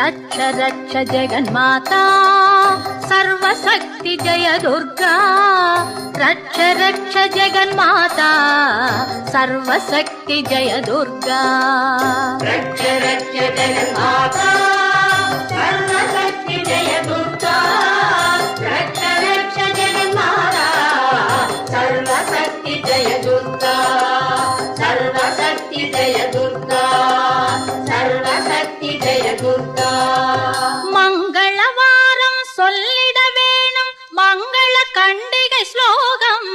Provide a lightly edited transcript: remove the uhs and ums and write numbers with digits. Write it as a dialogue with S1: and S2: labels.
S1: रक्ष रक्ष जगन्माता सर्वशक्ति जय दुर्गा रक्ष रक्ष जगन्माता सर्वशक्ति जय दुर्गा
S2: रक्ष रक्ष जगन्माता सर्वशक्ति जय दुर्गा रक्ष रक्ष जगन्माता सर्वशक्ति जय दुर्गा सर्वशक्ति जय दुर्गा सर्वशक्ति जय दुर्गा
S1: मंगलवारम சொல்லிட வேணும் மங்கள கண்டிகை ஸ்லோகம்